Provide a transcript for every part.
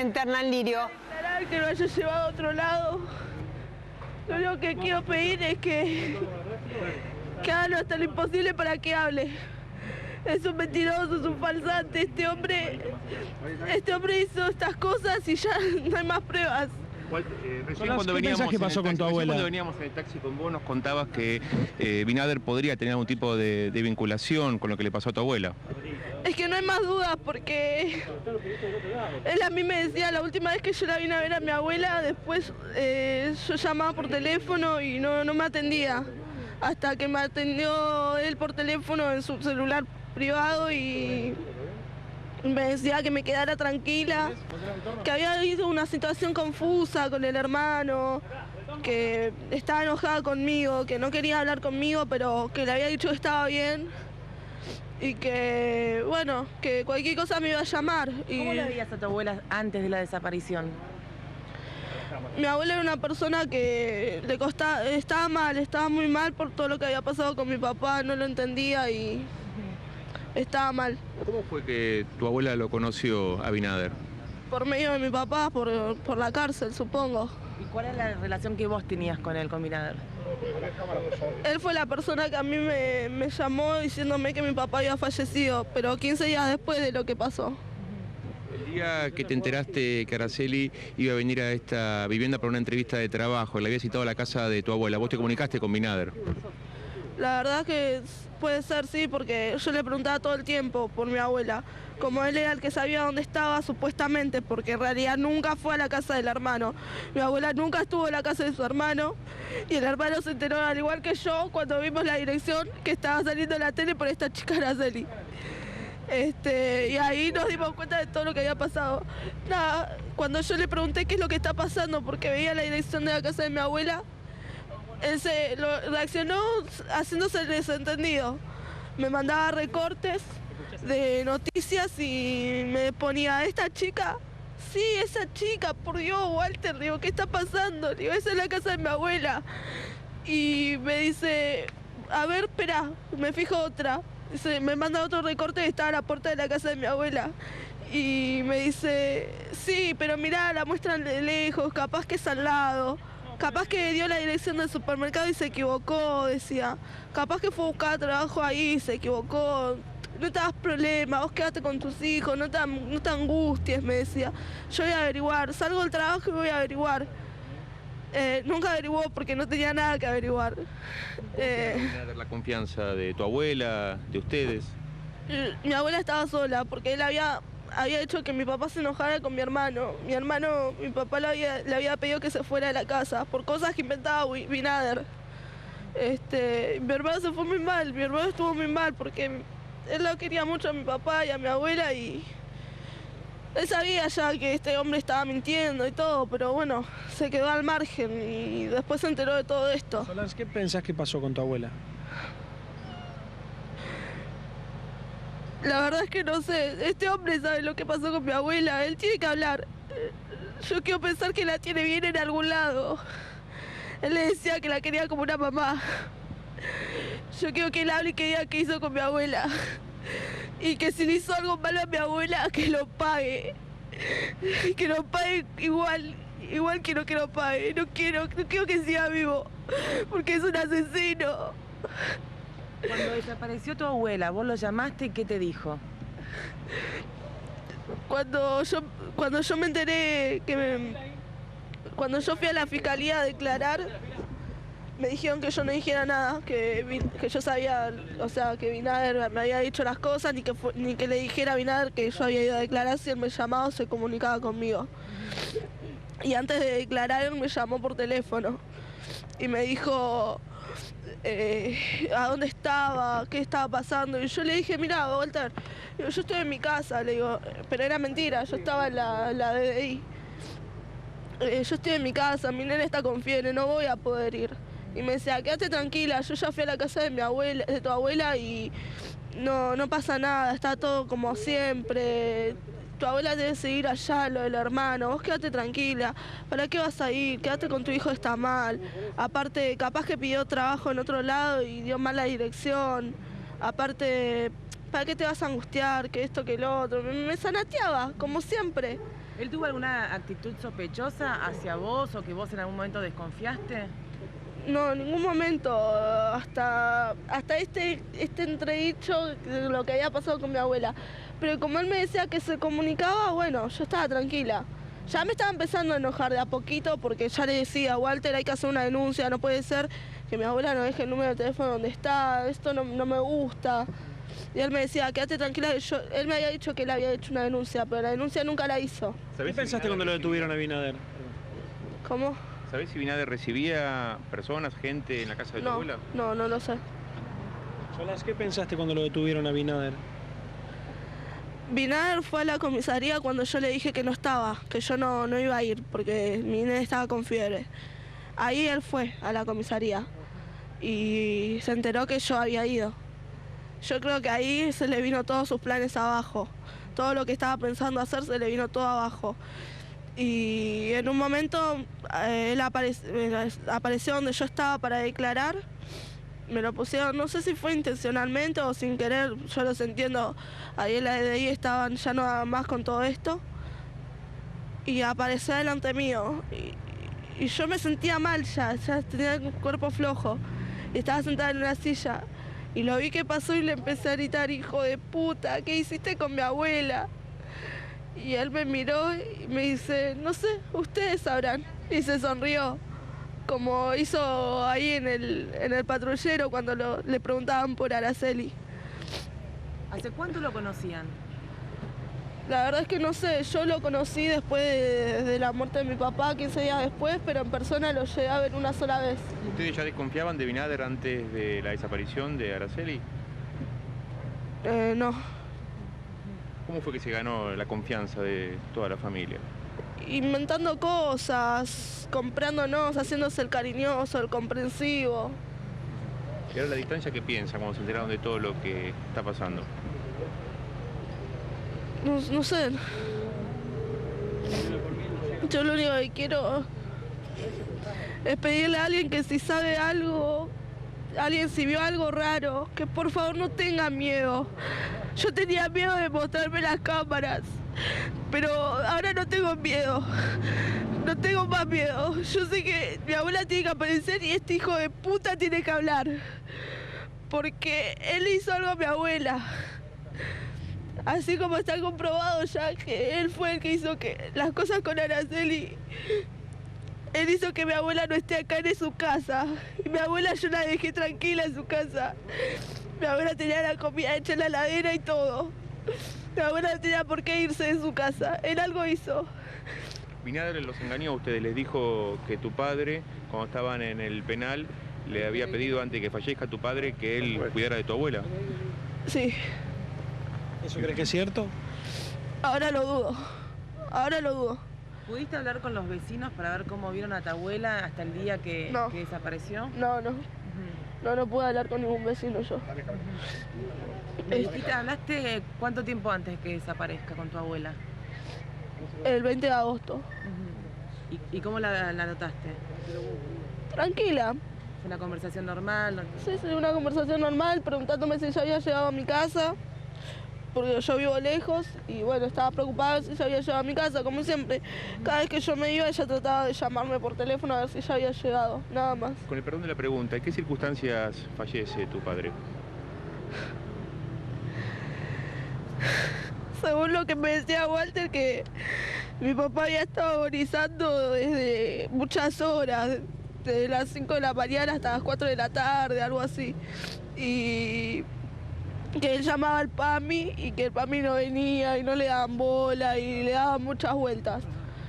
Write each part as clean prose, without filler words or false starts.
Interna en Lirio. Que lo haya llevado a otro lado. Lo único que quiero pedir es que hagan hasta lo imposible para que hable. Es un mentiroso, es un falsante. Este hombre hizo estas cosas y ya no hay más pruebas. Recién cuando veníamos en el taxi con vos nos contabas que Binader podría tener algún tipo de vinculación con lo que le pasó a tu abuela. Es que no hay más dudas porque él a mí me decía la última vez que yo la vine a ver a mi abuela, después yo llamaba por teléfono y no me atendía. Hasta que me atendió él por teléfono en su celular privado y me decía que me quedara tranquila, que había habido una situación confusa con el hermano, que estaba enojada conmigo, que no quería hablar conmigo, pero que le había dicho que estaba bien y que, bueno, que cualquier cosa me iba a llamar. ¿Cómo le veías a tu abuela antes de la desaparición? Mi abuela era una persona que estaba muy mal por todo lo que había pasado con mi papá, no lo entendía y estaba mal. ¿Cómo fue que tu abuela lo conoció a Binader? Por medio de mi papá, por la cárcel, supongo. ¿Y cuál es la relación que vos tenías con él, con Binader? Él fue la persona que a mí me llamó diciéndome que mi papá había fallecido, pero 15 días después de lo que pasó. El día que te enteraste que Araceli iba a venir a esta vivienda para una entrevista de trabajo, le había citado a la casa de tu abuela, ¿vos te comunicaste con Binader? La verdad que puede ser, sí, porque yo le preguntaba todo el tiempo por mi abuela. Como él era el que sabía dónde estaba, supuestamente, porque en realidad nunca fue a la casa del hermano. Mi abuela nunca estuvo en la casa de su hermano y el hermano se enteró, al igual que yo, cuando vimos la dirección que estaba saliendo en la tele por esta chica Araceli. Y ahí nos dimos cuenta de todo lo que había pasado. Nada, cuando yo le pregunté qué es lo que está pasando, porque veía la dirección de la casa de mi abuela, él reaccionó haciéndose el desentendido. Me mandaba recortes de noticias y me ponía, ¿esta chica? Sí, esa chica, por Dios, Walter, digo, ¿qué está pasando? Digo, esa es la casa de mi abuela. Y me dice, a ver, espera, me fijo otra. Me manda otro recorte y estaba a la puerta de la casa de mi abuela. Y me dice, sí, pero mirá, la muestran de lejos, capaz que es al lado. Capaz que dio la dirección del supermercado y se equivocó, decía. Capaz que fue a buscar trabajo ahí y se equivocó. No te hagas problema, vos quédate con tus hijos, no te angusties, me decía. Yo voy a averiguar, salgo del trabajo y voy a averiguar. Nunca averiguó porque no tenía nada que averiguar. La confianza de tu abuela, de ustedes. Mi abuela estaba sola porque él había hecho que mi papá se enojara con mi hermano. Mi papá le había pedido que se fuera de la casa por cosas que inventaba Binader. Mi hermano se fue muy mal, mi hermano estuvo muy mal porque él lo quería mucho a mi papá y a mi abuela y él sabía ya que este hombre estaba mintiendo y todo, pero bueno, se quedó al margen y después se enteró de todo esto. Solange, ¿qué pensás que pasó con tu abuela? La verdad es que no sé, este hombre sabe lo que pasó con mi abuela, él tiene que hablar. Yo quiero pensar que la tiene bien en algún lado. Él le decía que la quería como una mamá. Yo quiero que él hable y que diga qué hizo con mi abuela. Y que si le hizo algo malo a mi abuela, que lo pague. Que lo pague igual quiero que lo pague. No quiero que siga vivo, porque es un asesino. Cuando desapareció tu abuela, vos lo llamaste y ¿qué te dijo? Cuando yo me enteré cuando yo fui a la fiscalía a declarar, me dijeron que yo no dijera nada, que yo sabía, o sea, que Binader me había dicho las cosas, ni que le dijera a Binader que yo había ido a declarar. Si él me llamaba o se comunicaba conmigo. Y antes de declarar él me llamó por teléfono y me dijo a dónde estaba, qué estaba pasando. Y yo le dije, mira, Walter, yo estoy en mi casa, le digo, pero era mentira, yo estaba en la DDI. Yo estoy en mi casa, mi nena está con fiebre, no voy a poder ir. Y me decía, quédate tranquila, yo ya fui a la casa de tu abuela y no pasa nada, está todo como siempre. Tu abuela debe seguir allá, lo del hermano, vos quédate tranquila, ¿para qué vas a ir? Quédate con tu hijo, está mal. Aparte, capaz que pidió trabajo en otro lado y dio mala dirección. Aparte, ¿para qué te vas a angustiar? Que esto, que lo otro. Me zanateaba, como siempre. ¿Él tuvo alguna actitud sospechosa hacia vos o que vos en algún momento desconfiaste? No, en ningún momento, hasta este entredicho de lo que había pasado con mi abuela. Pero como él me decía que se comunicaba, bueno, yo estaba tranquila. Ya me estaba empezando a enojar de a poquito porque ya le decía, Walter, hay que hacer una denuncia, no puede ser que mi abuela no deje el número de teléfono donde está, esto no me gusta. Y él me decía, quédate tranquila, que él me había dicho que él había hecho una denuncia, pero la denuncia nunca la hizo. ¿Qué pensaste cuando lo detuvieron a Binader? ¿Cómo? ¿Sabés si Binader recibía personas, gente en la casa de tu abuela? No lo sé. Solás, ¿qué pensaste cuando lo detuvieron a Binader? Binader fue a la comisaría cuando yo le dije que no estaba, que yo no iba a ir porque mi nene estaba con fiebre. Ahí él fue a la comisaría y se enteró que yo había ido. Yo creo que ahí se le vino todos sus planes abajo. Todo lo que estaba pensando hacer se le vino todo abajo. Y en un momento él apareció donde yo estaba para declarar. Me lo pusieron, no sé si fue intencionalmente o sin querer, yo los entiendo. Ahí en la DDI estaban ya no más con todo esto. Y apareció delante mío. Y yo me sentía mal ya tenía el cuerpo flojo. Y estaba sentada en una silla. Y lo vi que pasó y le empecé a gritar, hijo de puta, ¿qué hiciste con mi abuela? Y él me miró y me dice, no sé, ustedes sabrán. Y se sonrió, como hizo ahí en el patrullero cuando le preguntaban por Araceli. ¿Hace cuánto lo conocían? La verdad es que no sé, yo lo conocí después de la muerte de mi papá, 15 días después, pero en persona lo llegué a ver una sola vez. ¿Ustedes ya desconfiaban de Binader antes de la desaparición de Araceli? No. ¿Cómo fue que se ganó la confianza de toda la familia? Inventando cosas, comprándonos, haciéndose el cariñoso, el comprensivo. ¿Y ahora la distancia qué piensa cuando se enteraron de todo lo que está pasando? No sé. Yo lo único que quiero es pedirle a alguien que si sabe algo, alguien si vio algo raro, que por favor no tenga miedo. Yo tenía miedo de mostrarme las cámaras, pero ahora no tengo miedo. No tengo más miedo. Yo sé que mi abuela tiene que aparecer y este hijo de puta tiene que hablar. Porque él hizo algo a mi abuela. Así como está comprobado ya que él fue el que hizo que las cosas con Araceli. Él hizo que mi abuela no esté acá en su casa. Y mi abuela yo la dejé tranquila en su casa. Mi abuela tenía la comida hecha en la heladera y todo. Mi abuela no tenía por qué irse de su casa. Él algo hizo. Binader los engañó a ustedes, les dijo que tu padre, cuando estaban en el penal, le había pedido antes de que fallezca tu padre que él cuidara de tu abuela. Sí. ¿Eso crees que es cierto? Ahora lo dudo. Ahora lo dudo. ¿Pudiste hablar con los vecinos para ver cómo vieron a tu abuela hasta el día que desapareció? No. No pude hablar con ningún vecino yo. ¿Me dijiste, hablaste cuánto tiempo antes que desaparezca con tu abuela? El 20 de agosto. ¿Y cómo la notaste? Tranquila. ¿Fue una conversación normal? Sí, una conversación normal, preguntándome si yo había llegado a mi casa, porque yo vivo lejos y bueno, estaba preocupada si yo había llegado a mi casa, como siempre. Cada vez que yo me iba, ella trataba de llamarme por teléfono a ver si ya había llegado, nada más. Con el perdón de la pregunta, ¿en qué circunstancias fallece tu padre? Según lo que me decía Walter, que mi papá había estado agonizando desde muchas horas, desde las 5 de la mañana hasta las 4 de la tarde, algo así. Y que él llamaba al PAMI y que el PAMI no venía y no le daban bola y le daban muchas vueltas.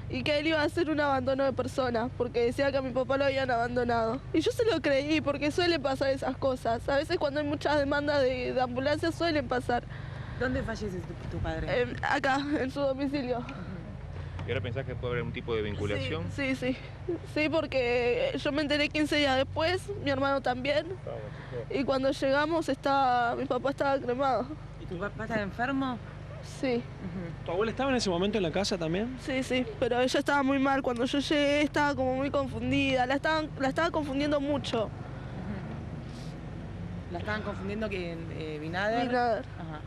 Y que él iba a hacer un abandono de personas, porque decía que a mi papá lo habían abandonado. Y yo se lo creí, porque suelen pasar esas cosas. A veces cuando hay muchas demandas de ambulancias suelen pasar. ¿Dónde fallece tu padre? Acá, en su domicilio. ¿Y ahora pensás que puede haber un tipo de vinculación? Sí, porque yo me enteré 15 días después, mi hermano también. Y cuando llegamos mi papá estaba cremado. ¿Y tu papá estaba enfermo? Sí. ¿Tu abuela estaba en ese momento en la casa también? Sí, pero ella estaba muy mal. Cuando yo llegué estaba como muy confundida, la estaba confundiendo mucho. ¿La estaban confundiendo que Binader? Binader. Ajá.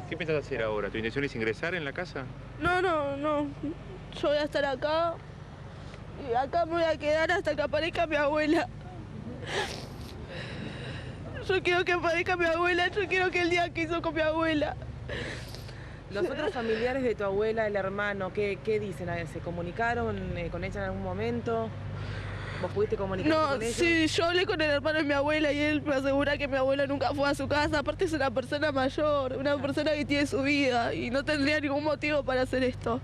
¿Qué piensas hacer ahora? ¿Tu intención es ingresar en la casa? No, no, no. Yo voy a estar acá y acá me voy a quedar hasta que aparezca mi abuela. Yo quiero que aparezca mi abuela, yo quiero que el día que hizo con mi abuela. ¿Los otros familiares de tu abuela, el hermano, qué dicen? ¿Se comunicaron con ella en algún momento? ¿Vos pudiste comunicarte con ellos? Sí, yo hablé con el hermano de mi abuela y él me asegura que mi abuela nunca fue a su casa. Aparte es una persona mayor, una persona que tiene su vida y no tendría ningún motivo para hacer esto.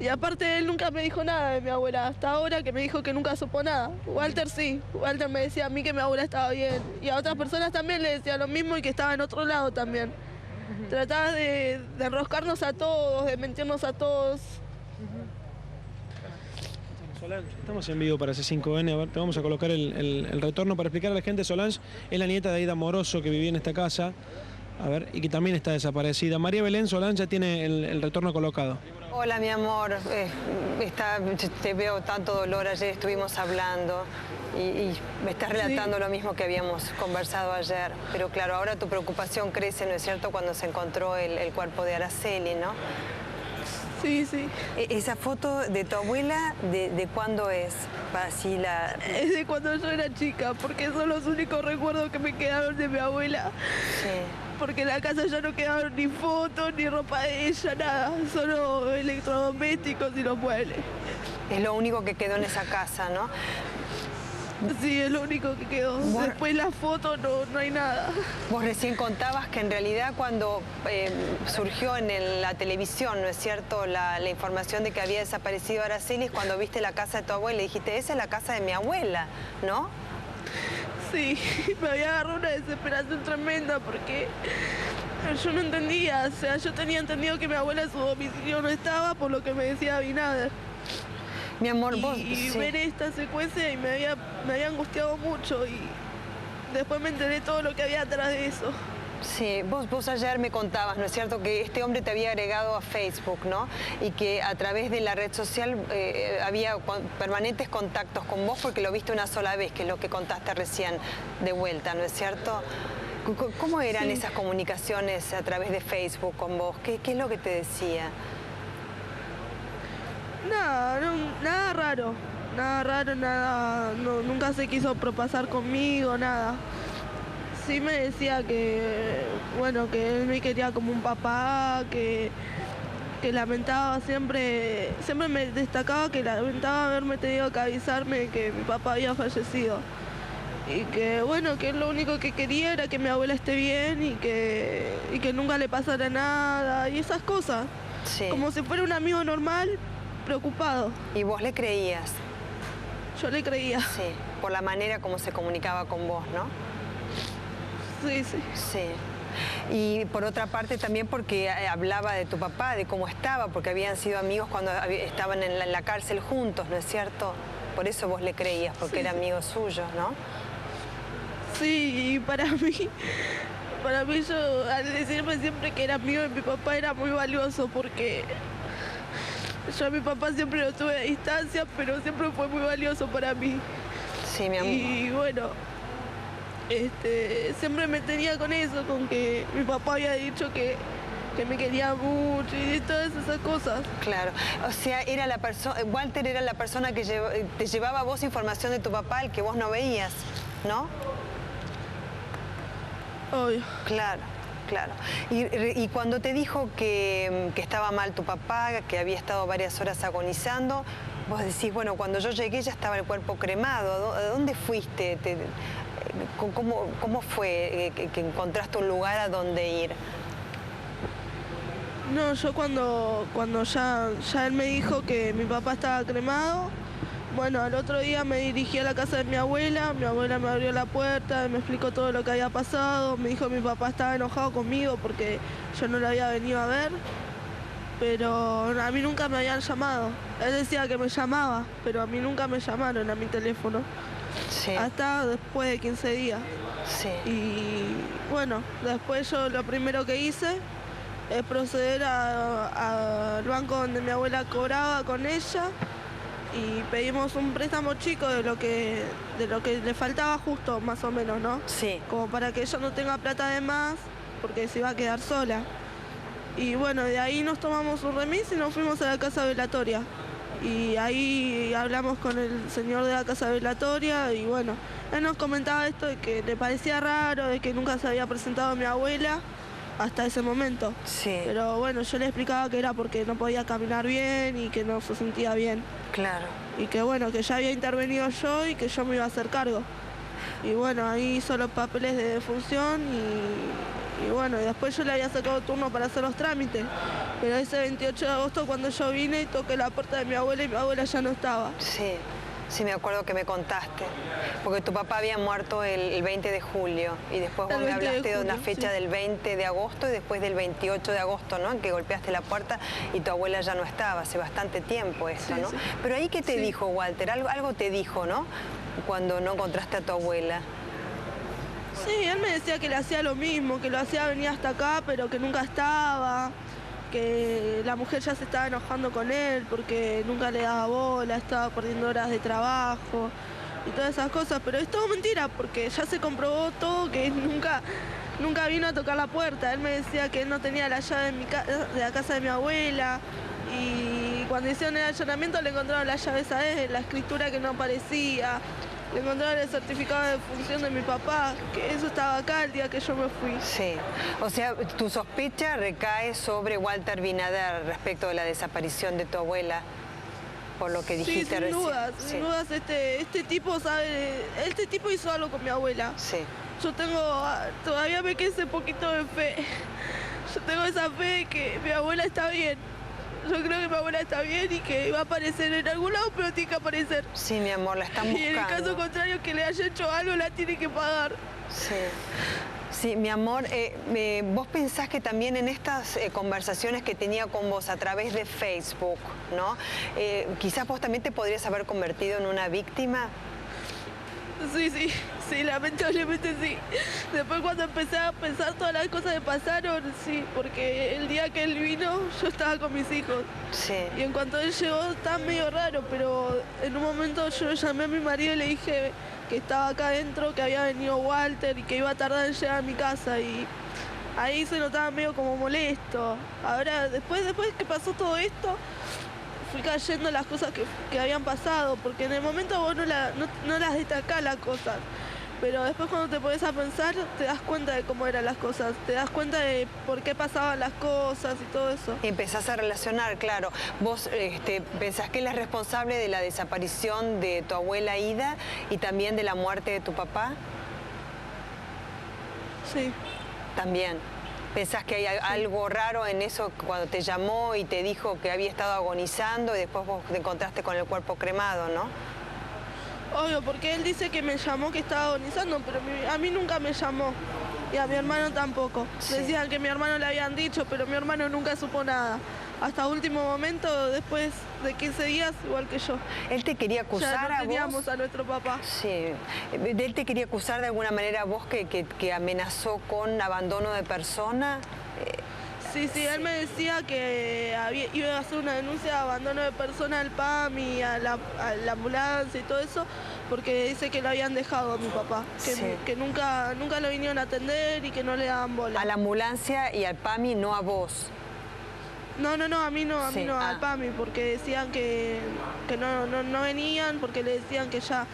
Y aparte él nunca me dijo nada de mi abuela, hasta ahora que me dijo que nunca supo nada. Walter sí, Walter me decía a mí que mi abuela estaba bien y a otras personas también le decía lo mismo y que estaba en otro lado también. Trataba de enroscarnos a todos, de mentirnos a todos. Solange, estamos en vivo para C5N, a ver, te vamos a colocar el retorno para explicar a la gente. Solange es la nieta de Aida Moroso que vivía en esta casa, a ver, y que también está desaparecida. María Belén, Solange ya tiene el retorno colocado. Hola, mi amor, te veo tanto dolor, ayer estuvimos hablando y me estás relatando lo mismo que habíamos conversado ayer, pero claro, ahora tu preocupación crece, ¿no es cierto?, cuando se encontró el cuerpo de Araceli, ¿no? Sí, sí. ¿Esa foto de tu abuela, de cuándo es? Así Es de cuando yo era chica, porque son los únicos recuerdos que me quedaron de mi abuela. Sí. Porque en la casa ya no quedaron ni fotos, ni ropa de ella, nada. Solo electrodomésticos y los muebles. Es lo único que quedó en esa casa, ¿no? Sí, es lo único que quedó. Después las fotos no hay nada. Vos recién contabas que en realidad cuando surgió en la televisión, ¿no es cierto?, la información de que había desaparecido Araceli, cuando viste la casa de tu abuela y dijiste, esa es la casa de mi abuela, ¿no? Sí, me había agarrado una desesperación tremenda porque yo no entendía. O sea, yo tenía entendido que mi abuela en su domicilio no estaba por lo que me decía Abinader. Mi amor, y sí. ver esta secuencia y me había angustiado mucho y después me enteré todo lo que había atrás de eso. Sí, vos ayer me contabas, ¿no es cierto?, que este hombre te había agregado a Facebook, ¿no? Y que a través de la red social había permanentes contactos con vos porque lo viste una sola vez, que es lo que contaste recién de vuelta, ¿no es cierto? ¿Cómo eran esas comunicaciones a través de Facebook con vos? ¿Qué es lo que te decía? Nada raro, nunca se quiso propasar conmigo, nada. Sí me decía que, bueno, que él me quería como un papá, que lamentaba siempre me destacaba que lamentaba haberme tenido que avisarme que mi papá había fallecido. Y que, bueno, que lo único que quería era que mi abuela esté bien y que nunca le pasara nada y esas cosas. Sí. Como si fuera un amigo normal, preocupado. ¿Y vos le creías? Yo le creía. Sí, por la manera como se comunicaba con vos, ¿no? Sí, sí. Sí. Y por otra parte también porque hablaba de tu papá, de cómo estaba, porque habían sido amigos cuando estaban en la cárcel juntos, ¿no es cierto? Por eso vos le creías, porque era amigo suyo, ¿no? Sí, y para mí yo, al decirme siempre que era amigo de mi papá, era muy valioso porque yo a mi papá siempre lo tuve a distancia, pero siempre fue muy valioso para mí. Sí, mi amor. Y bueno, siempre me tenía con eso, con que mi papá había dicho que me quería mucho y todas esas cosas. Claro, o sea, Walter era la persona que te llevaba a vos información de tu papá, el que vos no veías, ¿no? Obvio. Claro, claro. Y cuando te dijo que estaba mal tu papá, que había estado varias horas agonizando, vos decís, bueno, cuando yo llegué ya estaba el cuerpo cremado. ¿A dónde fuiste? ¿Cómo fue que encontraste un lugar a donde ir? No, yo cuando ya él me dijo que mi papá estaba cremado, bueno, al otro día me dirigí a la casa de mi abuela me abrió la puerta, me explicó todo lo que había pasado, me dijo que mi papá estaba enojado conmigo porque yo no lo había venido a ver, pero a mí nunca me habían llamado. Él decía que me llamaba, pero a mí nunca me llamaron a mi teléfono. Sí. Hasta después de 15 días. Sí. Y bueno, después yo lo primero que hice es proceder al banco donde mi abuela cobraba con ella y pedimos un préstamo chico de lo que le faltaba justo, más o menos, ¿no? Sí. Como para que ella no tenga plata de más, porque se iba a quedar sola. Y bueno, de ahí nos tomamos un remis y nos fuimos a la casa velatoria. Y ahí hablamos con el señor de la casa velatoria y bueno, él nos comentaba esto de que le parecía raro, de que nunca se había presentado mi abuela hasta ese momento. Sí. Pero bueno, yo le explicaba que era porque no podía caminar bien y que no se sentía bien. Claro. Y que bueno, que ya había intervenido yo y que yo me iba a hacer cargo. Y bueno, ahí hizo los papeles de defunción y bueno, y después yo le había sacado turno para hacer los trámites. Pero ese 28 de agosto cuando yo vine y toqué la puerta de mi abuela y mi abuela ya no estaba. Sí, sí me acuerdo que me contaste. Porque tu papá había muerto el 20 de julio y después vos me hablaste de una fecha del 20 de agosto y después del 28 de agosto, ¿no? En que golpeaste la puerta y tu abuela ya no estaba. Hace bastante tiempo esto, ¿no? Sí. Pero ahí, ¿qué te dijo Walter? Algo te dijo, ¿no? Cuando no encontraste a tu abuela. Sí, él me decía que le hacía lo mismo, que lo hacía venir hasta acá, pero que nunca estaba, que la mujer ya se estaba enojando con él porque nunca le daba bola, estaba perdiendo horas de trabajo y todas esas cosas, pero es todo mentira porque ya se comprobó todo que nunca vino a tocar la puerta. Él me decía que él no tenía la llave de la casa de mi abuela y cuando hicieron el allanamiento le encontraron las llaves a él, la escritura que no aparecía. Le encontraron el certificado de defunción de mi papá, que eso estaba acá el día que yo me fui. Sí, o sea, tu sospecha recae sobre Walter Binader respecto de la desaparición de tu abuela, por lo que dijiste recién. Sin dudas, este tipo sabe, este tipo hizo algo con mi abuela. Sí. Yo todavía me queda ese poquito de fe. Yo tengo esa fe de que mi abuela está bien. Yo creo que mi abuela está bien y que va a aparecer en algún lado, pero tiene que aparecer. Sí, mi amor, la están buscando. Y en el caso contrario, que le haya hecho algo, la tiene que pagar. Sí. Sí, mi amor, vos pensás que también en estas conversaciones que tenía con vos a través de Facebook, ¿no? Quizás vos también te podrías haber convertido en una víctima. Sí, lamentablemente sí. Después cuando empecé a pensar todas las cosas que pasaron, sí, porque el día que él vino yo estaba con mis hijos. Sí. Y en cuanto él llegó estaba medio raro, pero en un momento yo llamé a mi marido y le dije que estaba acá adentro, que había venido Walter y que iba a tardar en llegar a mi casa y ahí se notaba medio como molesto. Ahora, después que pasó todo esto, fui cayendo las cosas que habían pasado, porque en el momento vos no las destacás las cosas, pero después cuando te pones a pensar te das cuenta de cómo eran las cosas, te das cuenta de por qué pasaban las cosas y todo eso. Y empezás a relacionar, claro. ¿Vos pensás que él es responsable de la desaparición de tu abuela Ida y también de la muerte de tu papá? Sí. También. ¿Pensás que hay algo raro en eso cuando te llamó y te dijo que había estado agonizando y después vos te encontraste con el cuerpo cremado, no? Obvio, porque él dice que me llamó que estaba agonizando, pero a mí nunca me llamó. Y a mi hermano tampoco. Sí. Decían que a mi hermano le habían dicho, pero mi hermano nunca supo nada. Hasta último momento, después de 15 días, igual que yo. ¿Él te quería acusar ya no a teníamos vos? A nuestro papá. Sí. ¿Él te quería acusar de alguna manera a vos que amenazó con abandono de persona? Sí, él me decía que iba a hacer una denuncia de abandono de persona al PAM y a la ambulancia y todo eso, porque dice que lo habían dejado a mi papá, que nunca lo vinieron a atender y que no le daban bola. A la ambulancia y al PAMI, no a vos. No, a mí no, al PAMI, porque decían que no venían, porque le decían que ya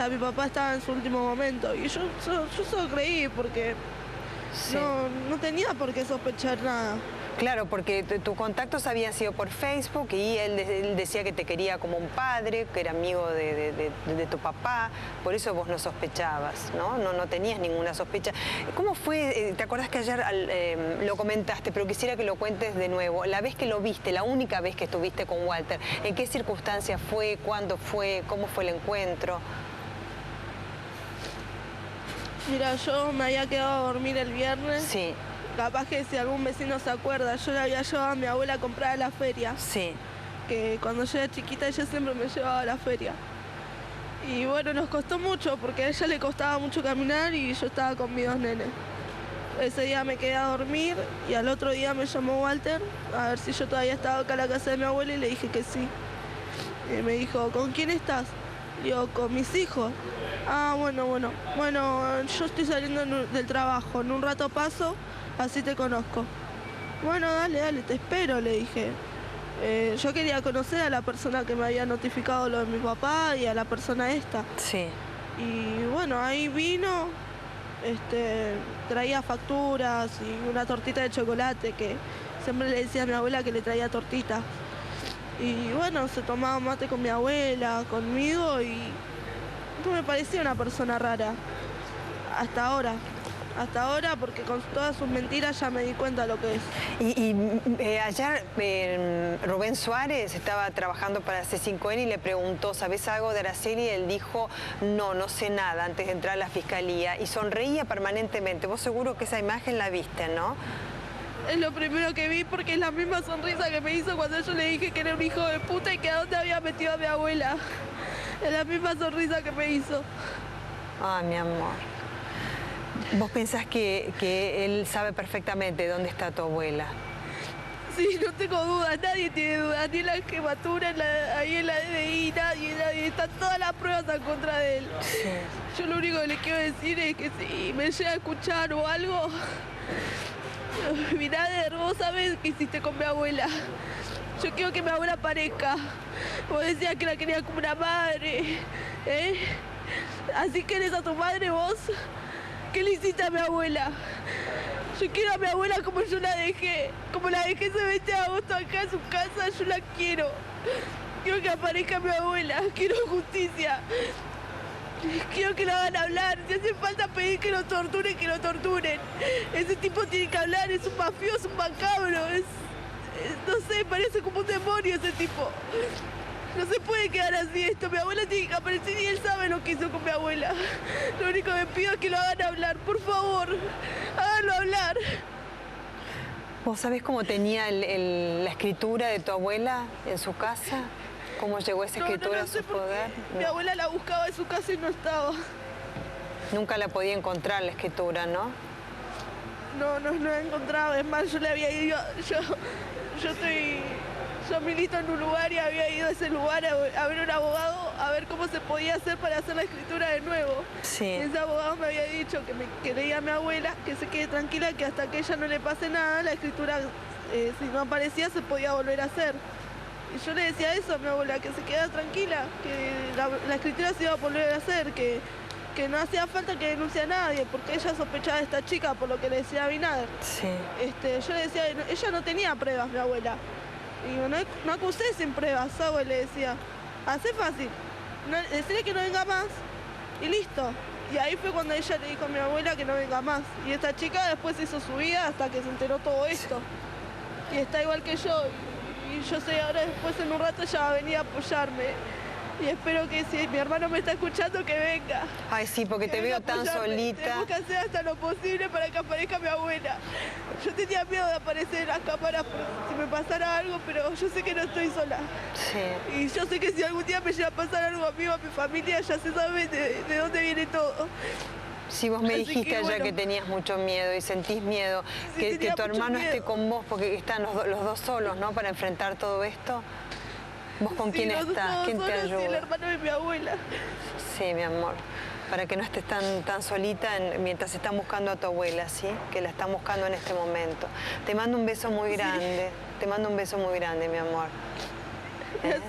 mi papá estaba en su último momento. Y yo solo creí, porque sí. no tenía por qué sospechar nada. Claro, porque tus contactos habían sido por Facebook y él decía que te quería como un padre, que era amigo de tu papá, por eso vos no sospechabas, ¿no? No tenías ninguna sospecha. ¿Cómo fue? ¿Te acordás que ayer lo comentaste, pero quisiera que lo cuentes de nuevo? La vez que lo viste, la única vez que estuviste con Walter, ¿en qué circunstancias fue? ¿Cuándo fue? ¿Cómo fue el encuentro? Mira, yo me había quedado a dormir el viernes. Sí. Capaz que si algún vecino se acuerda, yo le había llevado a mi abuela a comprar a la feria. Sí. Que cuando yo era chiquita ella siempre me llevaba a la feria. Y bueno, nos costó mucho porque a ella le costaba mucho caminar y yo estaba con mis dos nenes. Ese día me quedé a dormir y al otro día me llamó Walter a ver si yo todavía estaba acá en la casa de mi abuela y le dije que sí. Y me dijo, ¿con quién estás? Digo, con mis hijos. Ah, bueno, yo estoy saliendo del trabajo, en un rato paso, así te conozco. Bueno, dale, te espero, le dije. Yo quería conocer a la persona que me había notificado lo de mi papá y a la persona esta. Sí. Y bueno, ahí vino, traía facturas y una tortita de chocolate, que siempre le decía a mi abuela que le traía tortita. Y bueno, se tomaba mate con mi abuela, conmigo, y no me parecía una persona rara. Hasta ahora, porque con todas sus mentiras ya me di cuenta de lo que es. Ayer Rubén Suárez estaba trabajando para C5N y le preguntó, ¿sabes algo de Araceli? Y él dijo, no sé nada, antes de entrar a la fiscalía. Y sonreía permanentemente. Vos seguro que esa imagen la viste, ¿no? Es lo primero que vi, porque es la misma sonrisa que me hizo cuando yo le dije que era un hijo de puta y que a dónde había metido a mi abuela. Es la misma sonrisa que me hizo. Ay, mi amor. ¿Vos pensás que él sabe perfectamente dónde está tu abuela? Sí, no tengo dudas, nadie tiene dudas, ni en la jefatura, ahí en la DDI, nadie, están todas las pruebas en contra de él. Sí. Yo lo único que le quiero decir es que si me llega a escuchar o algo, Binader, vos sabés qué hiciste con mi abuela. Yo quiero que mi abuela aparezca. Vos decías que la querías como una madre, ¿eh? Así que eres a tu madre vos. ¿Qué le hiciste a mi abuela? Yo quiero a mi abuela como yo la dejé. Como la dejé ese 20 de agosto acá en su casa, yo la quiero. Quiero que aparezca mi abuela. Quiero justicia. Quiero que lo hagan hablar. Si hace falta pedir que lo torturen, que lo torturen. Ese tipo tiene que hablar. Es un mafioso, un macabro. No sé, parece como un demonio ese tipo. No se puede quedar así esto. Mi abuela tiene que aparecer y él sabe lo que hizo con mi abuela. Lo único que pido es que lo hagan hablar. Por favor, háganlo hablar. ¿Vos sabés cómo tenía la escritura de tu abuela en su casa? ¿Cómo llegó esa escritura a su poder? Mi abuela la buscaba en su casa y no estaba. Nunca la podía encontrar la escritura, ¿no? No la encontraba. Es más, yo le había ido... Yo milito en un lugar y había ido a ese lugar a ver un abogado, a ver cómo se podía hacer para hacer la escritura de nuevo. Sí. Y ese abogado me había dicho que me quería a mi abuela, que se quede tranquila, que hasta que ella no le pase nada, la escritura, si no aparecía, se podía volver a hacer. Y yo le decía eso a mi abuela, que se quedara tranquila, que la escritura se iba a volver a hacer, que no hacía falta que denuncie a nadie, porque ella sospechaba de esta chica por lo que le decía a Binader. Sí. Yo le decía, ella no tenía pruebas, mi abuela. Y digo, no acusé sin pruebas, abuela, le decía. Hace fácil, decirle que no venga más y listo. Y ahí fue cuando ella le dijo a mi abuela que no venga más. Y esta chica después hizo su vida hasta que se enteró todo esto. Y está igual que yo. Y yo sé, ahora después en un rato ella va a venir a apoyarme. Y espero que si mi hermano me está escuchando, que venga. Ay, sí, porque te veo tan solita. Tenemos que hacer hasta lo posible para que aparezca mi abuela. Yo tenía miedo de aparecer en las cámaras si me pasara algo, pero yo sé que no estoy sola. Sí. Y yo sé que si algún día me llega a pasar algo a mí o a mi familia, ya se sabe de dónde viene todo. Sí, vos me dijiste ayer que tenías mucho miedo y sentís miedo, sí, que tu hermano miedo. esté con vos, porque están los dos solos, ¿no?, para enfrentar todo esto. ¿Vos con quién estás? ¿Quién te ayuda? Sí, el hermano de mi abuela. Sí, mi amor. Para que no estés tan solita mientras están buscando a tu abuela, ¿sí? Que la están buscando en este momento. Te mando un beso muy grande. Te mando un beso muy grande, mi amor. Gracias.